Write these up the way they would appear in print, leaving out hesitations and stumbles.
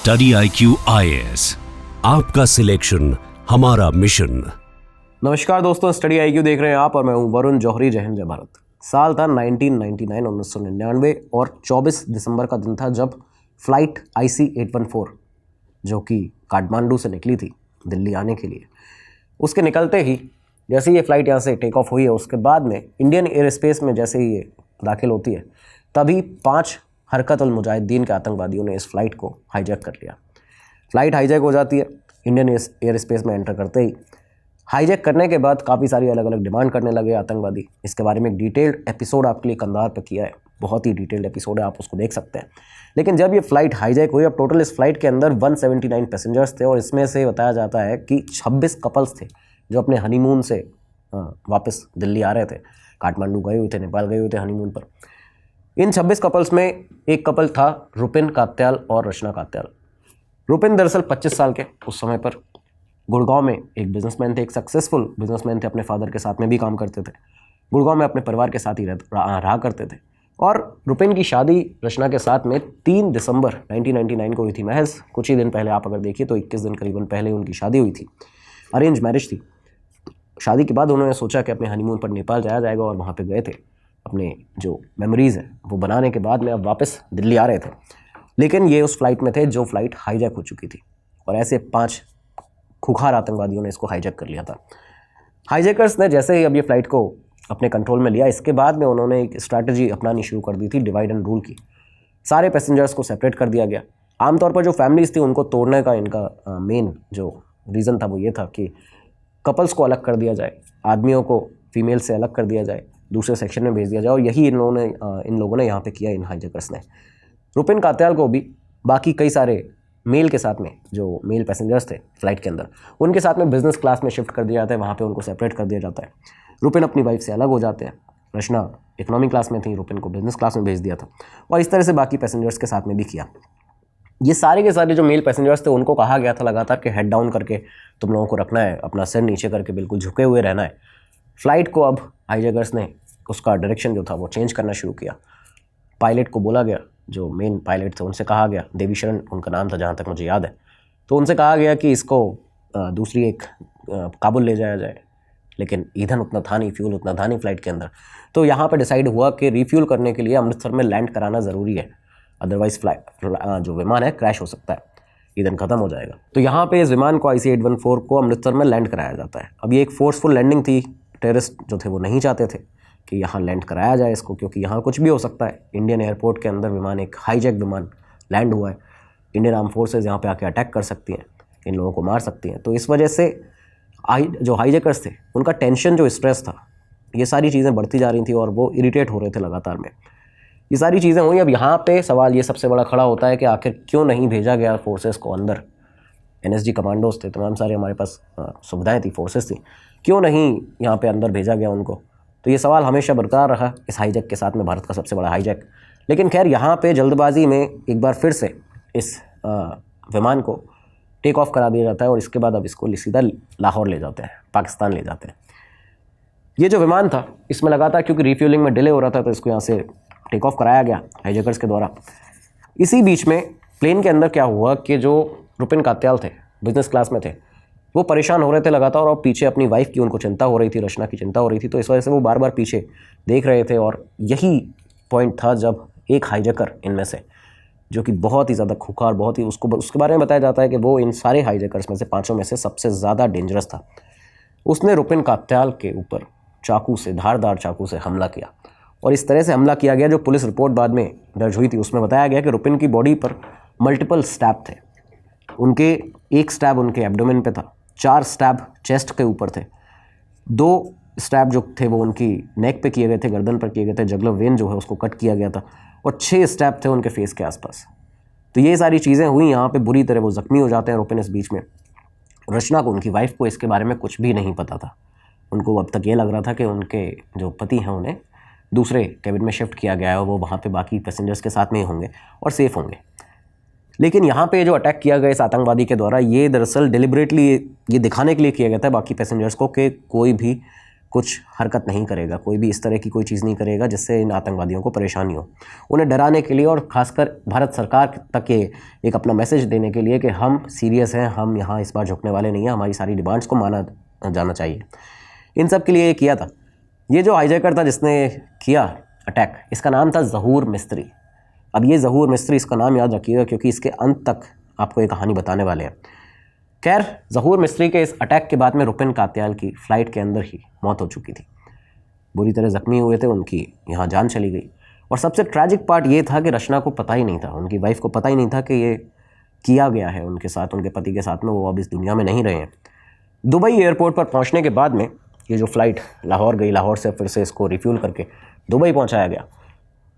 Study IQ IAS, आपका selection हमारा mission. नमस्कार दोस्तों, स्टडी IQ देख रहे हैं आप और मैं हूं वरुण जौहरी। जय हिंद जय भारत। साल था 1999 और 24 दिसंबर का दिन था जब फ्लाइट IC-814 जो कि काठमांडू से निकली थी दिल्ली आने के लिए, उसके निकलते ही जैसे ही ये फ़्लाइट यहाँ से टेक ऑफ हुई है, उसके बाद में इंडियन एयर स्पेस में जैसे ही ये दाखिल होती है, तभी 5 हरकत उल मुजाहिदीन के आतंकवादियों ने इस फ़्लाइट को हाईजैक कर लिया। फ़्लाइट हाईजैक हो जाती है। इंडियन एयर स्पेस में एंटर करते ही हाईजैक करने के बाद काफ़ी सारी अलग अलग डिमांड करने लगे आतंकवादी। इसके बारे में एक डिटेल्ड एपिसोड आपके लिए कंधार पे किया है, बहुत ही डिटेल्ड एपिसोड है, आप उसको देख सकते हैं। लेकिन जब ये फ़्लाइट हाईजैक हुई, अब टोटल इस फ्लाइट के अंदर 179 पैसेंजर्स थे और इसमें से बताया जाता है कि 26 कपल्स थे जो अपने हनीमून से वापस दिल्ली आ रहे थे। काठमांडू गए हुए थे, नेपाल गए हुए थे हनीमून पर। इन 26 कपल्स में एक कपल था रुपिन कात्याल और रचना कात्याल। रुपिन दरअसल 25 साल के उस समय पर गुड़गांव में एक बिजनेसमैन थे, एक सक्सेसफुल बिजनेसमैन थे, अपने फादर के साथ में भी काम करते थे, गुड़गांव में अपने परिवार के साथ ही रहा करते थे। और रुपिन की शादी रचना के साथ में 3 दिसंबर 1999 को हुई थी। महज कुछ ही दिन पहले, आप अगर देखिए तो 21 दिन करीबन पहले उनकी शादी हुई थी। अरेंज मैरिज थी। शादी के बाद उन्होंने सोचा कि अपने हनीमून पर नेपाल जाया जाएगा और वहाँ पे गए थे। अपने जो मेमोरीज़ है वो बनाने के बाद में अब वापस दिल्ली आ रहे थे। लेकिन ये उस फ्लाइट में थे जो फ्लाइट हाईजैक हो चुकी थी और ऐसे 5 खुखार आतंकवादियों ने इसको हाईजैक कर लिया था। हाईजैकर्स ने जैसे ही अब ये फ़्लाइट को अपने कंट्रोल में लिया, इसके बाद में उन्होंने एक स्ट्रैटेजी अपनानी शुरू कर दी थी, डिवाइड एंड रूल की। सारे पैसेंजर्स को सेपरेट कर दिया गया। आमतौर पर जो फैमिलीज़ थी उनको तोड़ने का इनका मेन जो रीज़न था वो ये था कि कपल्स को अलग कर दिया जाए, आदमियों को फीमेल से अलग कर दिया जाए, दूसरे सेक्शन में भेज दिया जाए। और यही इन लोगों ने यहाँ पे किया, इन हाईजैकर्स ने। रुपिन कात्याल को भी बाकी कई सारे मेल के साथ में, जो मेल पैसेंजर्स थे फ़्लाइट के अंदर, उनके साथ में बिज़नेस क्लास में शिफ्ट कर दिया जाता है। वहाँ पे उनको सेपरेट कर दिया जाता है। रुपिन अपनी वाइफ से अलग हो जाते हैं। रचना इकोनॉमी क्लास में थी, रुपिन को बिज़नेस क्लास में भेज दिया था। और इस तरह से बाकी पैसेंजर्स के साथ में भी किया। ये सारे के सारे जो मेल पैसेंजर्स थे उनको कहा गया था लगातार कि हेड डाउन करके तुम लोगों को रखना है, अपना सिर नीचे करके बिल्कुल झुके हुए रहना है। फ़्लाइट को अब हाईजैकर्स ने उसका डायरेक्शन जो था वो चेंज करना शुरू किया। पायलट को बोला गया, जो मेन पायलट थे उनसे कहा गया, देवीशरण उनका नाम था जहाँ तक मुझे याद है, तो उनसे कहा गया कि इसको दूसरी एक काबुल ले जाया जाए। लेकिन ईंधन उतना था नहीं, फ्यूल उतना था नहीं फ़्लाइट के अंदर। तो यहाँ पे डिसाइड हुआ कि रिफ्यूल करने के लिए अमृतसर में लैंड कराना ज़रूरी है, अदरवाइज़ फ़्लाइट जो विमान है क्रैश हो सकता है, ईंधन ख़त्म हो जाएगा। तो यहाँ पे इस विमान को IC-814 को अमृतसर में लैंड कराया जाता है। अब ये एक फोर्सफुल लैंडिंग थी। टेररिस्ट जो थे वो नहीं चाहते थे कि यहाँ लैंड कराया जाए इसको, क्योंकि यहाँ कुछ भी हो सकता है। इंडियन एयरपोर्ट के अंदर विमान, एक हाईजैक विमान लैंड हुआ है। इंडियन आर्म फोर्सेज यहाँ पे आके अटैक कर सकती हैं, इन लोगों को मार सकती हैं। तो इस वजह से जो हाईजैकर्स थे उनका टेंशन, जो स्ट्रेस था, ये सारी चीज़ें बढ़ती जा रही थी और वो इरिटेट हो रहे थे लगातार में। ये सारी चीज़ें हुई। अब यहाँ पे सवाल ये सबसे बड़ा खड़ा होता है कि आखिर क्यों नहीं भेजा गया फोर्सेस को अंदर। NSG कमांडोज थे, तमाम सारे हमारे पास सुविधाएँ थी, फोर्सेस थी, क्यों नहीं यहाँ पे अंदर भेजा गया उनको। तो ये सवाल हमेशा बरकरार रहा इस हाईजैक के साथ में, भारत का सबसे बड़ा हाईजैक। लेकिन खैर यहाँ पे जल्दबाजी में एक बार फिर से इस विमान को टेक ऑफ करा दिया जाता है और इसके बाद अब इसको सीधा लाहौर ले जाते हैं, पाकिस्तान ले जाते हैं। ये जो विमान था इसमें लगातार क्योंकि रिफ्यूलिंग में डिले हो रहा था तो इसको यहाँ से टेक ऑफ कराया गया हाईजैकर्स के द्वारा। इसी बीच में प्लेन के अंदर क्या हुआ कि जो रुपिन कात्याल थे, बिज़नेस क्लास में थे, वो परेशान हो रहे थे लगातार और पीछे अपनी वाइफ की उनको चिंता हो रही थी, रचना की चिंता हो रही थी। तो इस वजह से वो बार बार पीछे देख रहे थे और यही पॉइंट था जब एक हाईजैकर इनमें से, जो कि बहुत ही ज़्यादा खुखार, बहुत ही उसके बारे में बताया जाता है कि वो इन सारे हाईजैकर्स में से 5 में से सबसे ज़्यादा डेंजरस था। उसने रुपिन कात्याल के ऊपर चाकू से, धारदार चाकू से हमला किया और इस तरह से हमला किया गया, जो पुलिस रिपोर्ट बाद में दर्ज हुई थी उसमें बताया गया कि रुपिन की बॉडी पर मल्टीपल स्टैब थे। उनके एक स्टैब उनके एब्डोमेन पे था, 4 स्टैब चेस्ट के ऊपर थे, 2 स्टैब जो थे वो उनकी नेक पे किए गए थे, गर्दन पर किए गए थे, जगलर वेन जो है उसको कट किया गया था, और 6 स्टैब थे उनके फेस के आसपास। तो ये सारी चीज़ें हुई। यहाँ पे बुरी तरह वो ज़ख्मी हो जाते हैं रुपिन इस बीच में। रचना को, उनकी वाइफ को, इसके बारे में कुछ भी नहीं पता था। उनको अब तक ये लग रहा था कि उनके जो पति हैं उन्हें दूसरे कैबिन में शिफ्ट किया गया है और वो वहाँ पे बाकी पैसेंजर्स के साथ में ही होंगे और सेफ़ होंगे। लेकिन यहाँ पे जो अटैक किया गया इस आतंकवादी के द्वारा, ये दरअसल डिलिबरेटली ये दिखाने के लिए किया गया था बाकी पैसेंजर्स को कि कोई भी कुछ हरकत नहीं करेगा, कोई भी इस तरह की कोई चीज़ नहीं करेगा जिससे इन आतंकवादियों को परेशानी हो। उन्हें डराने के लिए और ख़ासकर भारत सरकार तक ये एक अपना मैसेज देने के लिए कि हम सीरियस हैं, हम यहाँ इस बार झुकने वाले नहीं हैं, हमारी सारी डिमांड्स को माना जाना चाहिए। इन सब के लिए ये किया था। ये जो हाईजैकर था जिसने किया अटैक, इसका नाम था ज़हूर मिस्त्री। अब ये ज़हूर मिस्त्री, इसका नाम याद रखिएगा क्योंकि इसके अंत तक आपको ये कहानी बताने वाले हैं। खैर, ज़हूर मिस्त्री के इस अटैक के बाद में रुपिन कात्याल की फ़्लाइट के अंदर ही मौत हो चुकी थी। बुरी तरह ज़ख्मी हुए थे, उनकी यहाँ जान चली गई। और सबसे ट्रैजिक पार्ट ये था कि रचना को पता ही नहीं था, उनकी वाइफ को पता ही नहीं था कि ये किया गया है उनके साथ, उनके पति के साथ में। वो अब इस दुनिया में नहीं रहे हैं। दुबई एयरपोर्ट पर पहुँचने के बाद में ये जो फ़्लाइट लाहौर गई, लाहौर से फिर से इसको रिफ्यूल करके दुबई पहुँचाया गया।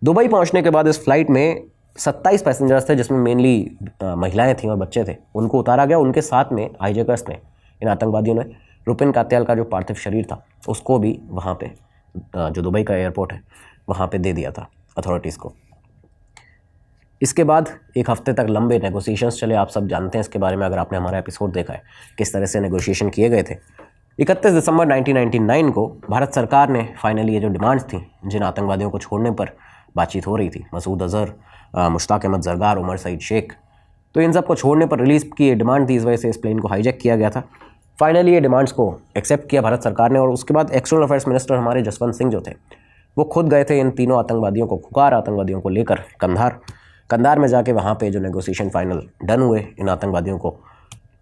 दुबई पहुँचने के बाद इस फ्लाइट में 27 पैसेंजर्स थे, जिसमें मेनली महिलाएं थीं और बच्चे थे। उनको उतारा गया। उनके साथ में हाईजैकर्स ने, इन आतंकवादियों ने रुपिन कात्याल का जो पार्थिव शरीर था उसको भी वहाँ पे जो दुबई का एयरपोर्ट है वहाँ पे दे दिया था अथॉरिटीज़ को। इसके बाद एक हफ्ते तक लंबे नेगोशिएशंस चले। आप सब जानते हैं इसके बारे में, अगर आपने हमारा एपिसोड देखा है, किस तरह से नेगोशिएशन किए गए थे। 31 दिसंबर 1999 को भारत सरकार ने फाइनली ये जो डिमांड्स थी, जिन आतंकवादियों को छोड़ने पर बातचीत हो रही थी, मसूद अज़हर, मुश्ताक अहमद ज़रगार, उमर सईद शेख, तो इन सब को छोड़ने पर रिलीज़ की ये डिमांड थी। इस वजह से इस प्लेन को हाईजैक किया गया था। फाइनली ये डिमांड्स को एक्सेप्ट किया भारत सरकार ने। और उसके बाद एक्सटर्नल अफेयर्स मिनिस्टर हमारे जसवंत सिंह जो थे, वो खुद गए थे इन तीनों आतंकवादियों को, खुकार आतंकवादियों को लेकर कंधार में जाके वहाँ पे जो नेगोशिएशन फाइनल डन हुए, इन आतंकवादियों को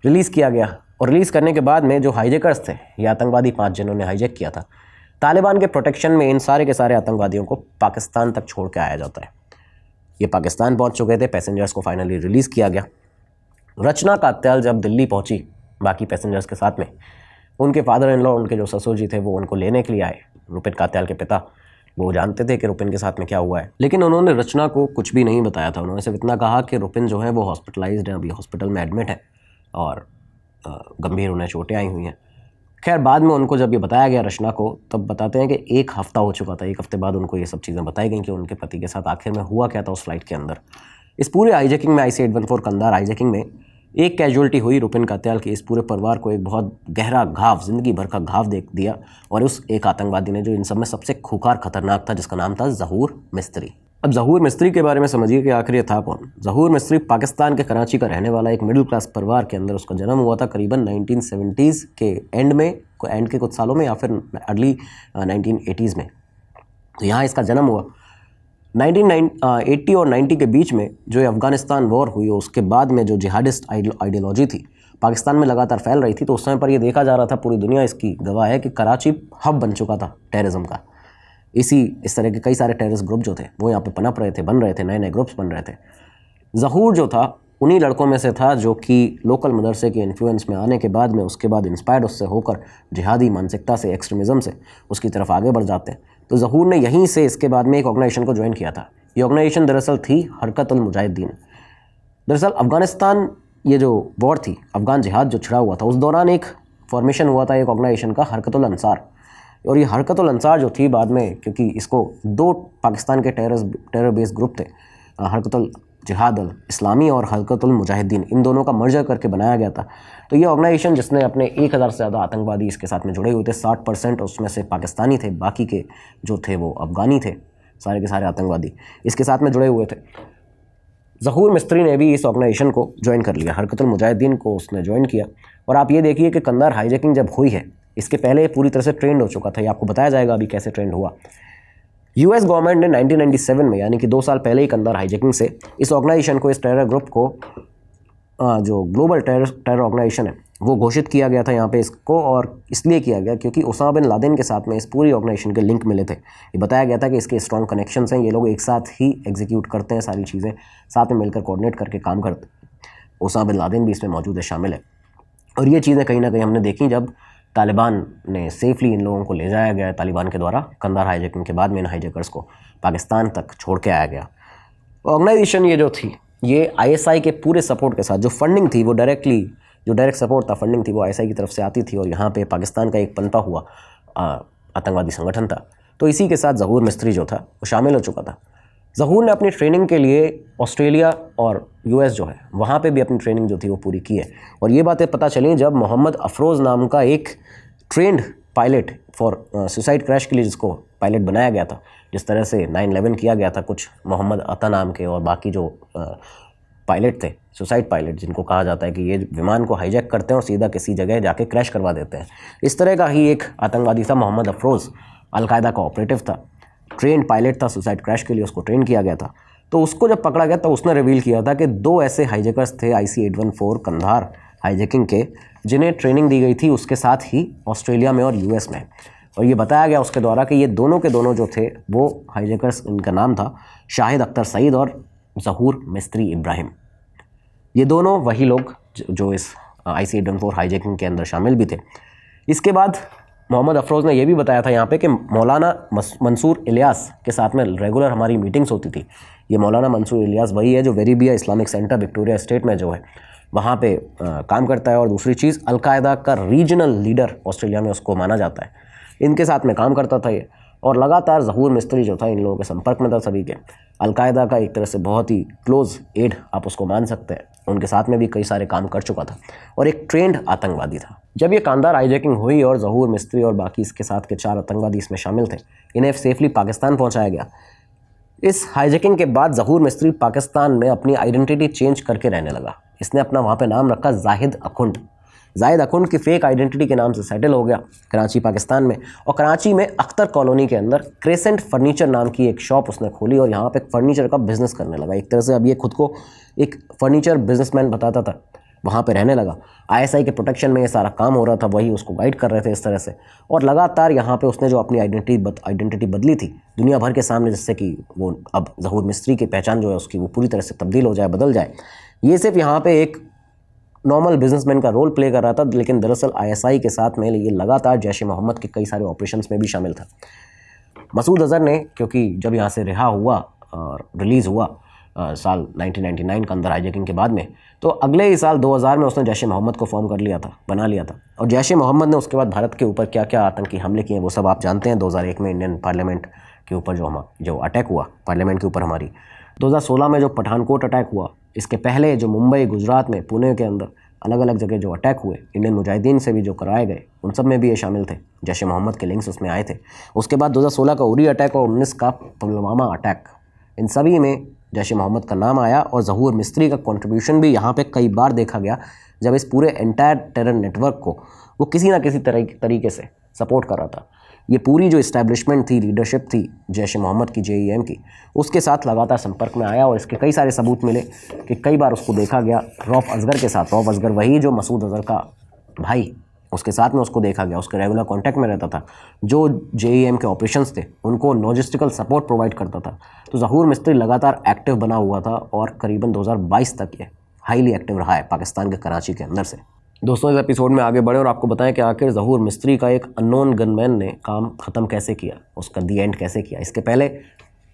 रिलीज़ किया गया। और रिलीज़ करने के बाद में जो हाईजैकर्स थे, ये आतंकवादी 5 जिन्होंने हाईजैक किया था, तालिबान के प्रोटेक्शन में इन सारे के सारे आतंकवादियों को पाकिस्तान तक छोड़ के आया जाता है। ये पाकिस्तान पहुंच चुके थे। पैसेंजर्स को फाइनली रिलीज़ किया गया। रचना कात्याल जब दिल्ली पहुंची बाकी पैसेंजर्स के साथ में, उनके फादर इन लॉ, उनके जो ससुर जी थे, वो उनको लेने के लिए आए। रुपिन कात्याल के पिता, वो जानते थे कि रुपिन के साथ में क्या हुआ है, लेकिन उन्होंने रचना को कुछ भी नहीं बताया था। उन्होंने सिर्फ इतना कहा कि रुपिन जो है वो हॉस्पिटलाइज्ड है, अभी हॉस्पिटल में एडमिट है और गंभीर उन्हें चोटें आई हुई हैं। खैर, बाद में उनको जब ये बताया गया रचना को, तब बताते हैं कि 1 हफ़्ता हो चुका था। 1 हफ़्ते बाद उनको ये सब चीज़ें बताई गई कि उनके पति के साथ आखिर में हुआ क्या था उस फ्लाइट के अंदर। इस पूरे हाईजैकिंग में, IC-814 कंधार हाईजैकिंग में एक कैजुअल्टी हुई रुपिन कात्याल की। इस पूरे परिवार को एक बहुत गहरा घाव, ज़िंदगी भर का घाव दे दिया। और उस एक आतंकवादी ने, जो इन सब में सबसे खूंखार खतरनाक था, जिसका नाम था ज़हूर मिस्त्री। अब ज़हूर मिस्त्री के बारे में समझिए कि आखिर ये था कौन। ज़हूर मिस्त्री पाकिस्तान के कराची का रहने वाला एक मिडिल क्लास परिवार के अंदर उसका जन्म हुआ था, करीबन 1970s के एंड के कुछ सालों में, या फिर अर्ली 1980s में। तो यहाँ इसका जन्म हुआ। 1980 और 90 के बीच में जो ये अफ़गानिस्तान वॉर हुई, उसके बाद में जो जिहादिस्ट आइडियोलॉजी थी पाकिस्तान में लगातार फैल रही थी, तो उस समय पर ये देखा जा रहा था, पूरी दुनिया इसकी गवाह है, कि कराची हब बन चुका था टेररिज्म का। इस तरह के कई सारे टेररिस्ट ग्रुप जो थे वो यहाँ पे पनप रहे थे, बन रहे थे, नए नए ग्रुप्स बन रहे थे। ज़हूर जो था उन्हीं लड़कों में से था जो कि लोकल मदरसे के इन्फ्लुएंस में आने के बाद में, उसके बाद इंस्पायर्ड उससे होकर जिहादी मानसिकता से, एक्सट्रीमिज़म से उसकी तरफ आगे बढ़ जाते हैं। तो ज़हूर ने यहीं से इसके बाद में एक ऑर्गेनाइजेशन को ज्वाइन किया था। ये ऑर्गेनाइजेशन दरअसल थी हरकत उल मुजाहिदीन। दरअसल अफ़गानिस्तान, ये जो वॉर थी, अफ़गान जिहाद जो छिड़ा हुआ था, उस दौरान एक फॉर्मेशन हुआ था एक ऑर्गेनाइजेशन का, हरकत उल अंसार। और ये हरकत उल अंसार जो थी, बाद में क्योंकि इसको 2 पाकिस्तान के टेरर बेस्ड ग्रुप थे, हरकत उल जिहाद अल इस्लामी और हरकत उल मुजाहिदीन, इन दोनों का मर्जर करके बनाया गया था। तो ये ऑर्गेनाइजेशन, जिसने अपने 1000 से ज़्यादा आतंकवादी इसके साथ में जुड़े हुए थे, 60% उसमें से पाकिस्तानी थे, बाकी के जो थे वो अफ़गानी थे, सारे के सारे आतंकवादी इसके साथ में जुड़े हुए थे। ज़हूर मिस्त्री ने भी इस ऑर्गेनाइजेशन को ज्वाइन कर लिया, हरकत उल मुजाहिदीन को उसने ज्वाइन किया। और आप ये देखिए कि कंधार हाईजैकिंग जब हुई है, इसके पहले पूरी तरह से ट्रेंड हो चुका था। ये आपको बताया जाएगा अभी कैसे ट्रेंड हुआ। US गवर्नमेंट ने 1997 में, यानी कि 2 साल पहले ही कंधार हाईजैकिंग से इस ऑर्गेनाइजेशन को, इस टेरर ग्रुप को, जो ग्लोबल टेरर ऑर्गेनाइजेशन है, वो घोषित किया गया था यहाँ पे इसको। और इसलिए किया गया क्योंकि उसामा बिन लादेन के साथ में इस पूरी ऑर्गेनाइजेशन के लिंक मिले थे। ये बताया गया था कि इसके स्ट्रॉन्ग कनेक्शंस हैं, ये लोग एक साथ ही एग्जीक्यूट करते हैं, सारी चीज़ें साथ में मिलकर कोऑर्डिनेट करके काम करते हैं। उसामा बिन लादेन भी इसमें मौजूद है, शामिल है। और ये चीज़ें कहीं ना कहीं हमने देखी जब तालिबान ने सेफली इन लोगों को ले जाया गया, तालिबान के द्वारा कंधार हाईजैकिंग के बाद में इन हाईजैकर्स को पाकिस्तान तक छोड़ के आया गया। ऑर्गेनाइजेशन ये जो थी, ये ISI के पूरे सपोर्ट के साथ, जो फंडिंग थी वो डायरेक्ट सपोर्ट था, फंडिंग थी वो ISI की तरफ से आती थी। और यहाँ पे पाकिस्तान का एक पनपा हुआ आतंकवादी संगठन था। तो इसी के साथ ज़हूर मिस्त्री जो था वो शामिल हो चुका था। ज़हूर ने अपनी ट्रेनिंग के लिए ऑस्ट्रेलिया और US जो है वहाँ पे भी अपनी ट्रेनिंग जो थी वो पूरी की है। और ये बातें पता चली जब मोहम्मद अफरोज़ नाम का एक trend pilot for suicide crash के लिए जिसको पायलट बनाया गया था, जिस तरह से 9/11 किया गया था, कुछ मोहम्मद अता नाम के और बाकी जो पायलट थे, सुसाइड पायलट, जिनको कहा जाता है कि ये विमान को हाईजैक करते हैं और सीधा किसी जगह जाके क्रैश करवा देते हैं। इस तरह का ही एक आतंकवादी था मोहम्मद अफरोज़, अलकायदा का ऑपरेटिव था, ट्रेंड पायलट था, सुसाइड क्रैश के लिए उसको ट्रेन किया गया था। तो उसको जब पकड़ा गया तो उसने रिवील किया था कि 2 ऐसे हाईजैकर्स थे IC-814 कंधार हाईजैकिंग के, जिन्हें ट्रेनिंग दी गई थी उसके साथ ही ऑस्ट्रेलिया में और US में। और ये बताया गया उसके द्वारा कि ये दोनों के दोनों जो थे वो हाईजैकर्स, इनका नाम था शाहिद अख्तर सईद और ज़हूर मिस्त्री इब्राहिम। ये दोनों वही लोग जो इस IC-814 हाईजैकिंग के अंदर शामिल भी थे। इसके बाद मोहम्मद अफरोज़ ने यह भी बताया था यहाँ पे कि मौलाना मंसूर इलियास के साथ में रेगुलर हमारी मीटिंग्स होती थी। ये मौलाना मंसूर इलियास वही है जो वेरीबिया इस्लामिक सेंटर विक्टोरिया स्टेट में जो है वहाँ पे काम करता है। और दूसरी चीज़, अलकायदा का रीजनल लीडर ऑस्ट्रेलिया में उसको माना जाता है। इनके साथ में काम करता था ये, और लगातार ज़हूर मिस्त्री जो था इन लोगों के संपर्क में था सभी के। अलकायदा का एक तरह से बहुत ही क्लोज एड आप उसको मान सकते हैं, उनके साथ में भी कई सारे काम कर चुका था और एक ट्रेंड आतंकवादी था। जब ये कांधार हाईजैकिंग हुई और ज़हूर मिस्त्री और बाकी इसके साथ के 4 आतंकवादी इसमें शामिल थे, इन्हें सेफली पाकिस्तान पहुँचाया गया। इस हाईजैकिंग के बाद ज़हूर मिस्त्री पाकिस्तान में अपनी आइडेंटिटी चेंज करके रहने लगा। इसने अपना वहाँ पे नाम रखा जाहिद अखुंड। जाहिद अखुंड की फेक आइडेंटिटी के नाम से सेटल हो गया कराची पाकिस्तान में, और कराची में अख्तर कॉलोनी के अंदर क्रेसेंट फर्नीचर नाम की एक शॉप उसने खोली और यहाँ पे फर्नीचर का बिज़नेस करने लगा। एक तरह से अब ये खुद को एक फर्नीचर बिजनेसमैन बताता था, वहाँ पे रहने लगा। ISI के प्रोटेक्शन में ये सारा काम हो रहा था, वही उसको गाइड कर रहे थे इस तरह से। और लगातार यहाँ पे उसने जो अपनी आइडेंटिटी बदली थी दुनिया भर के सामने, जिससे कि वो अब ज़हूर मिस्त्री की पहचान जो है उसकी वो पूरी तरह से तब्दील हो जाए, बदल जाए। ये सिर्फ यहाँ पे एक नॉर्मल बिजनेसमैन का रोल प्ले कर रहा था, लेकिन दरअसल ISI के साथ में ये लगातार जैश ए मोहम्मद के कई सारे ऑपरेशंस में भी शामिल था। मसूद अज़हर ने, क्योंकि जब यहाँ से रिहा हुआ और रिलीज़ हुआ साल 1999 का अंदर हाईजैकिंग के बाद में, तो अगले ही साल 2000 में उसने जैश ए मोहम्मद को फॉर्म कर लिया था, बना लिया था। और जैश ए मोहम्मद ने उसके बाद भारत के ऊपर क्या क्या आतंकी हमले किए वो सब आप जानते हैं। 2001 में इंडियन पार्लियामेंट के ऊपर जो अटैक हुआ पार्लियामेंट के ऊपर हमारी, 2016 में जो पठानकोट अटैक हुआ, इसके पहले जो मुंबई, गुजरात में, पुणे के अंदर अलग अलग जगह जो अटैक हुए इंडियन मुजाहिदीन से भी जो कराए गए, उन सब में भी ये शामिल थे। जैश ए मोहम्मद के लिंक्स उसमें आए थे। उसके बाद 2016 का उरी अटैक और 19 का पुलवामा अटैक, इन सभी में जैश ए मोहम्मद का नाम आया और ज़हूर मिस्त्री का कंट्रीब्यूशन भी यहाँ पे कई बार देखा गया, जब इस पूरे एंटायर टेरर नेटवर्क को वो किसी ना किसी तरीके से सपोर्ट कर रहा था। ये पूरी जो इस्टेब्लिशमेंट थी, लीडरशिप थी जैश ए मोहम्मद की, JEM की, उसके साथ लगातार संपर्क में आया और इसके कई सारे सबूत मिले कि कई बार उसको देखा गया रौफ असगर के साथ। रौफ असगर वही जो मसूद अज़हर का भाई, उसके साथ में उसको देखा गया, उसके रेगुलर कांटेक्ट में रहता था, जो JEM के ऑपरेशंस थे उनको लॉजिस्टिकल सपोर्ट प्रोवाइड करता था। तो ज़हूर मिस्त्री लगातार एक्टिव बना हुआ था और करीबन 2022 तक ये हाईली एक्टिव रहा है पाकिस्तान के कराची के अंदर से। दोस्तों, इस एपिसोड में आगे बढ़े और आपको बताएं कि आखिर ज़हूर मिस्त्री का एक अननोन गनमैन ने काम ख़त्म कैसे किया, उसका दी एंड कैसे किया। इसके पहले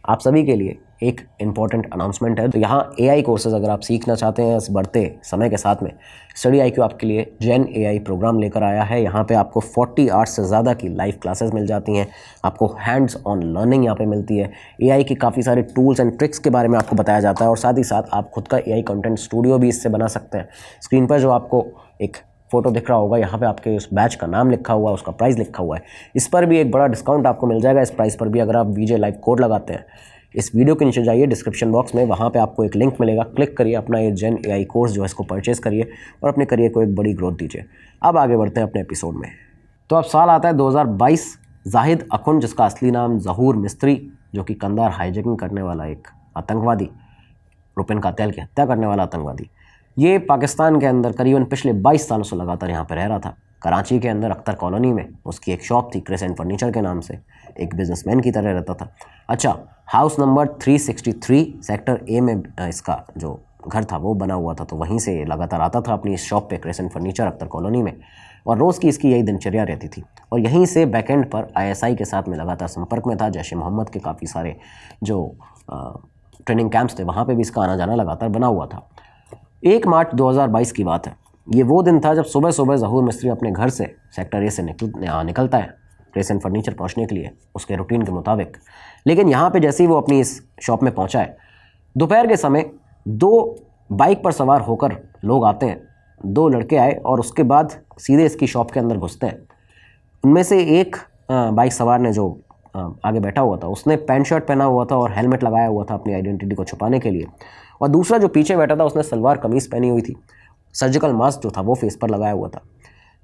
आप सभी के लिए एक इम्पॉर्टेंट अनाउंसमेंट है। तो यहाँ AI कोर्सेज़ अगर आप सीखना चाहते हैं इस बढ़ते समय के साथ में, स्टडी IQ आपके लिए जेन AI प्रोग्राम लेकर आया है। यहाँ पे आपको 40 आवर्स से ज़्यादा की लाइव क्लासेस मिल जाती हैं, आपको हैंड्स ऑन लर्निंग यहाँ पे मिलती है। AI की काफ़ी सारे टूल्स एंड ट्रिक्स के बारे में आपको बताया जाता है और साथ ही साथ आप खुद का AI कंटेंट स्टूडियो भी इससे बना सकते हैं। स्क्रीन पर जो आपको एक फ़ोटो दिख रहा होगा, यहाँ पे आपके उस बैच का नाम लिखा हुआ है, उसका प्राइस लिखा हुआ है। इस पर भी एक बड़ा डिस्काउंट आपको मिल जाएगा इस प्राइस पर भी, अगर आप VJ लाइव कोड लगाते हैं। इस वीडियो के नीचे जाइए डिस्क्रिप्शन बॉक्स में, वहाँ पे आपको एक लिंक मिलेगा, क्लिक करिए, अपना ये जेन AI कोर्स जो है इसको परचेज़ करिए और अपने करियर को एक बड़ी ग्रोथ दीजिए। अब आगे बढ़ते हैं अपने एपिसोड में। तो अब साल आता है 2022। जाहिद अखुंड, जिसका असली नाम ज़हूर मिस्त्री, जो कि कंधार हाईजैकिंग करने वाला एक आतंकवादी, रुपिन कातिल की हत्या करने वाला आतंकवादी, ये पाकिस्तान के अंदर करीबन पिछले 22 सालों से लगातार यहाँ पर रह रहा था। कराची के अंदर अख्तर कॉलोनी में उसकी एक शॉप थी, क्रेसेंट फर्नीचर के नाम से, एक बिजनेसमैन की तरह रहता था। अच्छा, हाउस नंबर 363 सेक्टर A में इसका जो घर था वो बना हुआ था, तो वहीं से लगातार आता था अपनी इस शॉप पे क्रेसेंट फर्नीचर अख्तर कॉलोनी में, और रोज़ की इसकी यही दिनचर्या रहती थी। और यहीं से बैकएंड पर ISI के साथ में लगातार संपर्क में था। जैश ए मोहम्मद के काफ़ी सारे जो ट्रेनिंग कैंप्स थे वहाँ पे भी इसका आना जाना लगातार बना हुआ था। 1 मार्च 2022 की बात है। ये वो दिन था जब सुबह सुबह ज़हूर मिस्त्री अपने घर से सेक्टर A से निकलता है क्रेसेंट फर्नीचर पहुंचने के लिए उसके रूटीन के मुताबिक। लेकिन यहाँ पे जैसे ही वो अपनी इस शॉप में पहुंचा है, दोपहर के समय 2 बाइक पर सवार होकर लोग आते हैं। 2 लड़के आए और उसके बाद सीधे इसकी शॉप के अंदर घुसते हैं उनमें से एक बाइक सवार ने जो आगे बैठा हुआ था उसने पैंट शर्ट पहना हुआ था और हेलमेट लगाया हुआ था अपनी आइडेंटिटी को छुपाने के लिए, और दूसरा जो पीछे बैठा था उसने सलवार कमीज़ पहनी हुई थी, सर्जिकल मास्क जो था वो फेस पर लगाया हुआ था।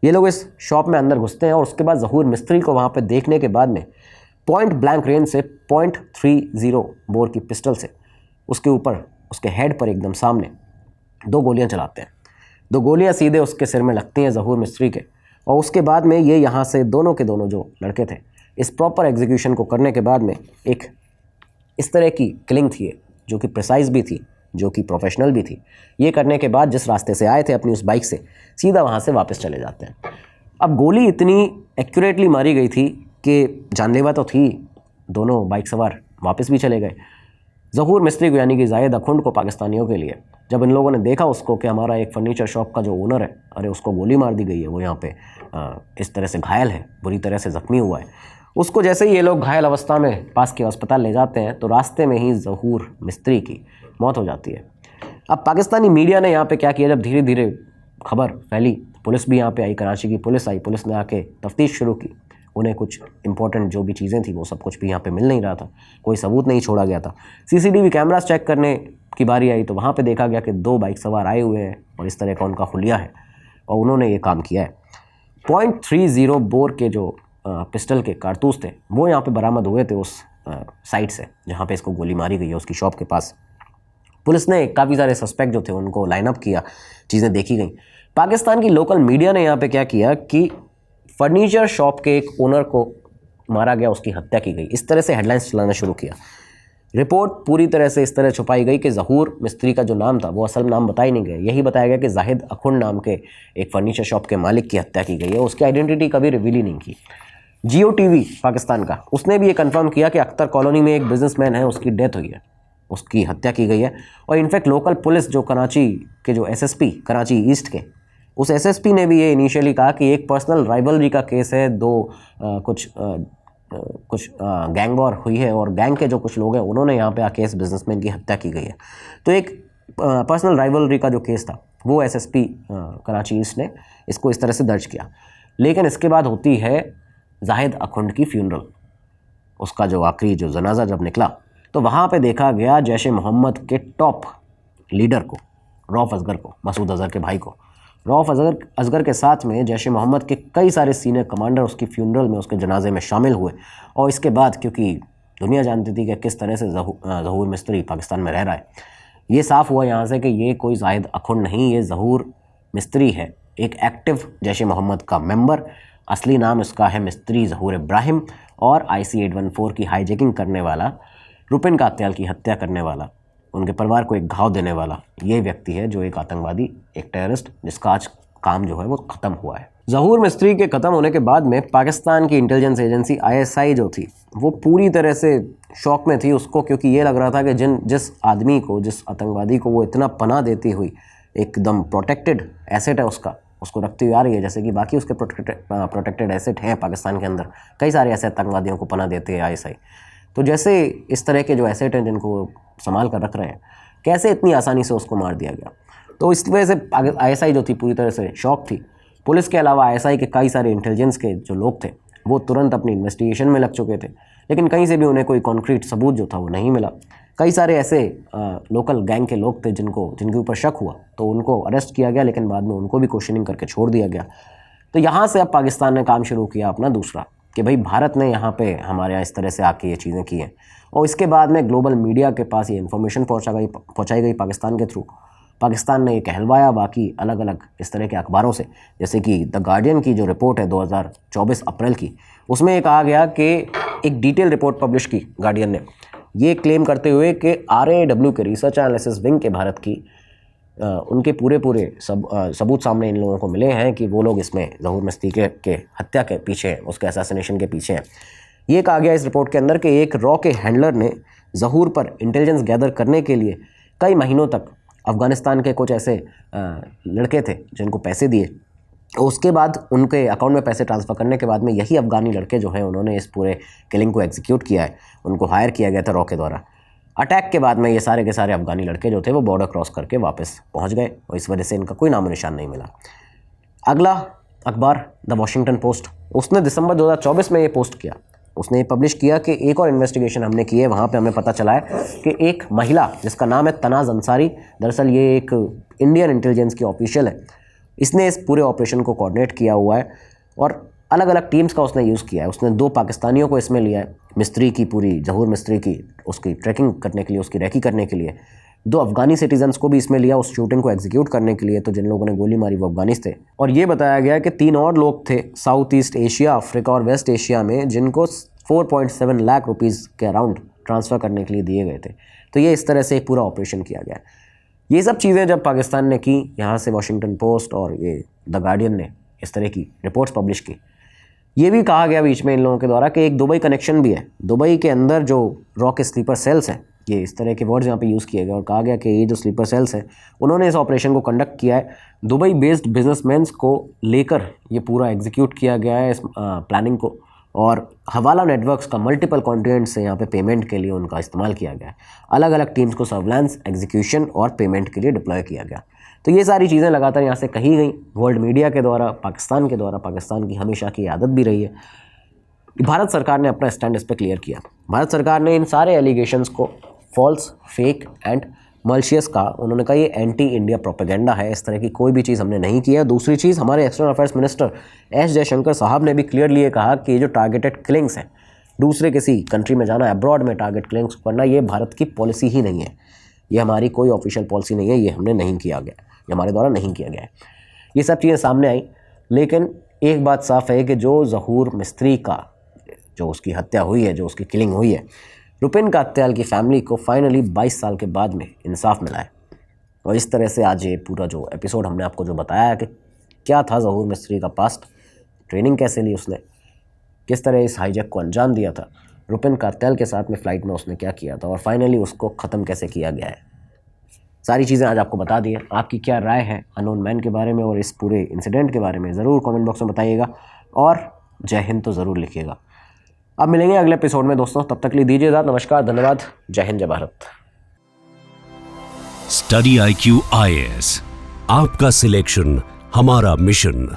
ये लोग इस शॉप में अंदर घुसते हैं और उसके बाद ज़हूर मिस्त्री को वहाँ पे देखने के बाद में पॉइंट ब्लैंक रेंज से .30 बोर की पिस्टल से उसके ऊपर, उसके हेड पर एकदम सामने 2 गोलियां चलाते हैं। 2 गोलियां सीधे उसके सिर में लगती हैं ज़हूर मिस्त्री के, और उसके बाद में ये यहाँ से दोनों के दोनों जो लड़के थे इस प्रॉपर एग्जीक्यूशन को करने के बाद में एक इस तरह की किलिंग थी जो कि प्रिसाइज भी थी, जो कि प्रोफेशनल भी थी। ये करने के बाद जिस रास्ते से आए थे अपनी उस बाइक से सीधा वहाँ से वापस चले जाते हैं। अब गोली इतनी एक्यूरेटली मारी गई थी कि जानलेवा तो थी, दोनों बाइक सवार वापस भी चले गए। ज़हूर मिस्त्री को यानी कि जाहिद अखुंड को पाकिस्तानियों के लिए जब इन लोगों ने देखा उसको कि हमारा एक फर्नीचर शॉप का जो ओनर है, अरे उसको गोली मार दी गई है, वो यहाँ पे इस तरह से घायल है, बुरी तरह से ज़ख्मी हुआ है, उसको जैसे ही ये लोग घायल अवस्था में पास के अस्पताल ले जाते हैं तो रास्ते में ही ज़हूर मिस्त्री की मौत हो जाती है। अब पाकिस्तानी मीडिया ने यहाँ पे क्या किया, जब धीरे धीरे खबर फैली, पुलिस भी यहाँ पे आई, कराची की पुलिस आई, पुलिस ने आके तफ्तीश शुरू की। उन्हें कुछ इंपॉर्टेंट जो भी चीज़ें थी वो सब कुछ भी यहाँ पे मिल नहीं रहा था, कोई सबूत नहीं छोड़ा गया था। सीसीटीवी कैमरास चेक करने की बारी आई तो वहाँ पे देखा गया कि 2 बाइक सवार आए हुए हैं और इस तरह का उनका खुलिया है और उन्होंने ये काम किया है। .30 बोर के जो पिस्टल के कारतूस थे वो यहाँ पे बरामद हुए थे उस साइट से जहाँ पे इसको गोली मारी गई है, उसकी शॉप के पास। पुलिस ने काफ़ी सारे सस्पेक्ट जो थे उनको लाइन अप किया, चीज़ें देखी गई। पाकिस्तान की लोकल मीडिया ने यहाँ पे क्या किया कि फर्नीचर शॉप के एक ओनर को मारा गया, उसकी हत्या की गई, इस तरह से हेडलाइंस चलाना शुरू किया। रिपोर्ट पूरी तरह से इस तरह छुपाई गई कि ज़हूर मिस्त्री का जो नाम था वो असल नाम बताया नहीं गया, यही बताया गया कि जाहिद अखुंड नाम के एक फर्नीचर शॉप के मालिक की हत्या की गई है, उसकी आइडेंटिटी कभी रिवील ही नहीं की। जियो टीवी पाकिस्तान का उसने भी ये कंफर्म किया कि अख्तर कॉलोनी में एक बिजनेसमैन है, उसकी डेथ हुई है, उसकी हत्या की गई है। और इनफैक्ट लोकल पुलिस जो कराची के जो एसएसपी कराची ईस्ट के, उस एसएसपी ने भी ये इनिशियली कहा कि एक पर्सनल राइवलरी का केस है, कुछ गैंग वॉर हुई है और गैंग के जो कुछ लोग हैं उन्होंने यहाँ पे आके इस बिजनेसमैन की हत्या की गई है। तो एक पर्सनल राइवलरी का जो केस था वो एसएसपी कराची ईस्ट ने इसको इस तरह से दर्ज किया। लेकिन इसके बाद होती है जाहिद अखुंड की फ्यूनरल, उसका जो आखिरी जो जनाजा जब निकला तो वहाँ पे देखा गया जैश ए मोहम्मद के टॉप लीडर को, रऊफ असगर को, मसूद अजहर के भाई को, रऊफ असगर के साथ में जैश ए मोहम्मद के कई सारे सीनियर कमांडर उसकी फ्यूनरल में, उसके जनाजे में शामिल हुए। और इसके बाद क्योंकि दुनिया जानती थी कि किस तरह से ज़हूर मिस्त्री पाकिस्तान में रह रहा है, ये साफ़ हुआ यहाँ से कि ये कोई जाहिद अखुंड नहीं, ये ज़हूर मिस्त्री है, एक एक्टिव जैश ए मोहम्मद का मेंबर। असली नाम इसका है मिस्त्री ज़हूर इब्राहिम, और IC-814 की हाईजैकिंग करने वाला, रुपिन कात्याल की हत्या करने वाला, उनके परिवार को एक घाव देने वाला ये व्यक्ति है, जो एक आतंकवादी, एक टेररिस्ट, जिसका आज काम जो है वो ख़त्म हुआ है। ज़हूर मिस्त्री के ख़त्म होने के बाद में पाकिस्तान की इंटेलिजेंस एजेंसी ISI जो थी वो पूरी तरह से शौक में थी उसको, क्योंकि ये लग रहा था कि जिस आदमी को, जिस आतंकवादी को वो इतना पनाह देती हुई एकदम प्रोटेक्टेड एसेट है उसको रखती हुई आ रही है, जैसे कि बाकी उसके प्रोटेक्टेड एसेट हैं पाकिस्तान के अंदर, कई सारे ऐसे आतंकवादियों को पनाह देते हैं ISI। तो जैसे इस तरह के जो एसेट हैं जिनको संभाल कर रख रहे हैं, कैसे इतनी आसानी से उसको मार दिया गया। तो इस वजह से ISI जो थी पूरी तरह से शॉक थी। पुलिस के अलावा ISI के कई सारे इंटेलिजेंस के जो लोग थे वो तुरंत अपनी इन्वेस्टिगेशन में लग चुके थे, लेकिन कहीं से भी उन्हें कोई कॉन्क्रीट सबूत जो था वो नहीं मिला। कई सारे ऐसे लोकल गैंग के लोग थे जिनके ऊपर शक हुआ तो उनको अरेस्ट किया गया, लेकिन बाद में उनको भी क्वेश्चनिंग करके छोड़ दिया गया। तो यहाँ से अब पाकिस्तान ने काम शुरू किया अपना दूसरा, कि भाई भारत ने यहाँ पे हमारे यहाँ इस तरह से आके ये चीज़ें की हैं, और इसके बाद में ग्लोबल मीडिया के पास ये इन्फॉर्मेशन पहुँचाई गई पाकिस्तान के थ्रू। पाकिस्तान ने ये कहलवाया बाकी अलग अलग इस तरह के अखबारों से, जैसे कि द गार्डियन की जो रिपोर्ट है 2024 अप्रैल की, उसमें ये कहा गया कि एक डिटेल रिपोर्ट पब्लिश की गार्डियन ने, ये क्लेम करते हुए कि RAW के रिसर्च एनालिसिस विंग के भारत की उनके पूरे सबूत सामने इन लोगों को मिले हैं कि वो लोग इसमें ज़हूर मिस्त्री के हत्या के पीछे हैं, उसके असैसिनेशन के पीछे हैं। ये कहा गया इस रिपोर्ट के अंदर कि एक रॉ के हैंडलर ने ज़हूर पर इंटेलिजेंस गैदर करने के लिए कई महीनों तक अफ़गानिस्तान के कुछ ऐसे लड़के थे जिनको पैसे दिए, उसके बाद उनके अकाउंट में पैसे ट्रांसफ़र करने के बाद में यही अफ़गानी लड़के जो हैं उन्होंने इस पूरे किलिंग को एग्जीक्यूट किया है। उनको हायर किया गया था रॉ के द्वारा। अटैक के बाद में ये सारे के सारे अफ़गानी लड़के जो थे वो बॉर्डर क्रॉस करके वापस पहुंच गए और इस वजह से इनका कोई नामो निशान नहीं मिला। अगला अखबार द वॉशिंगटन पोस्ट, उसने दिसंबर 2024 में ये पोस्ट किया। उसने ये पब्लिश किया कि एक और इन्वेस्टिगेशन हमने की है, वहाँ पे हमें पता चला है कि एक महिला जिसका नाम है तनाज़ अंसारी, दरअसल ये एक इंडियन इंटेलिजेंस की ऑफिशियल है, इसने इस पूरे ऑपरेशन को कोऑर्डिनेट किया हुआ है और अलग अलग टीम्स का उसने यूज़ किया है। उसने 2 पाकिस्तानियों को इसमें लिया है, मिस्त्री की, पूरी ज़हूर मिस्त्री की, उसकी ट्रैकिंग करने के लिए, उसकी रैकी करने के लिए। 2 अफ़गानी सिटीजन्स को भी इसमें लिया उस शूटिंग को एग्जीक्यूट करने के लिए। तो जिन लोगों ने गोली मारी वो अफ़गानिस थे। और ये बताया गया कि 3 और लोग थे साउथ ईस्ट एशिया, अफ्रीका और वेस्ट एशिया में, जिनको 4.7 लाख रुपीज़ के अराउंड ट्रांसफ़र करने के लिए दिए गए थे। तो ये इस तरह से एक पूरा ऑपरेशन किया गया। ये सब चीज़ें जब पाकिस्तान ने की, यहाँ से वॉशिंगटन पोस्ट और ये द गार्डियन ने इस तरह की रिपोर्ट्स पब्लिश की, ये भी कहा गया बीच में इन लोगों के द्वारा कि एक दुबई कनेक्शन भी है। दुबई के अंदर जो रॉ के स्लीपर सेल्स हैं, ये इस तरह के वर्ड्स यहाँ पे यूज़ किए गए और कहा गया कि ये जो स्लीपर सेल्स हैं उन्होंने इस ऑपरेशन को कंडक्ट किया है। दुबई बेस्ड बिजनेसमैन्स को लेकर ये पूरा एग्जीक्यूट किया गया है इस प्लानिंग को, और हवाला नेटवर्क्स का मल्टीपल कॉन्टिनेंट से यहाँ पे पेमेंट के लिए उनका इस्तेमाल किया गया है। अलग अलग टीम्स को सर्विलांस, एग्जीक्यूशन और पेमेंट के लिए डिप्लॉय किया गया। तो ये सारी चीज़ें लगातार यहाँ से कही गई वर्ल्ड मीडिया के द्वारा, पाकिस्तान के द्वारा। पाकिस्तान की हमेशा की आदत भी रही है। भारत सरकार ने अपना स्टैंड इस पर क्लियर किया। भारत सरकार ने इन सारे एलिगेशंस को फॉल्स, फेक एंड मल्शियस कहा। उन्होंने कहा ये एंटी इंडिया प्रोपेगेंडा है, इस तरह की कोई भी चीज़ हमने नहीं की है। दूसरी चीज़, हमारे external affairs minister S Jaishankar साहब ने भी क्लियरली ये कहा कि ये जो टारगेटेड किलिंग्स हैं, दूसरे किसी कंट्री में जाना, अब्रॉड में टारगेट किलिंग्स करना, ये भारत की पॉलिसी ही नहीं है। ये हमारी कोई ऑफिशियल पॉलिसी नहीं है, ये हमने नहीं किया गया, ये हमारे द्वारा नहीं किया गया है। ये सब चीज़ें सामने आई, लेकिन एक बात साफ़ है कि जो ज़हूर मिस्त्री का जो उसकी हत्या हुई है, जो उसकी किलिंग हुई है, रुपिन कात्याल की फैमिली को फाइनली 22 साल के बाद में इंसाफ मिला है। और इस तरह से आज ये पूरा जो एपिसोड हमने आपको जो बताया कि क्या था ज़हूर मिस्त्री का पास्ट, ट्रेनिंग कैसे ली उसने, किस तरह इस हाईजैक को अंजाम दिया था, रुपिन कात्याल के साथ में फ़्लाइट में उसने क्या किया था, और फाइनली उसको ख़त्म कैसे किया गया है, सारी चीज़ें आज आपको बता दी हैं। आपकी क्या राय है अननोन मैन के बारे में और इस पूरे इंसिडेंट के बारे में, ज़रूर कमेंट बॉक्स में बताइएगा और जय हिंद तो ज़रूर लिखिएगा। अब मिलेंगे अगले एपिसोड में दोस्तों, तब तक के लिए दीजिए इजाज़त। नमस्कार, धन्यवाद, जय हिंद, जय भारत। स्टडी IQ IAS, आपका सिलेक्शन हमारा मिशन।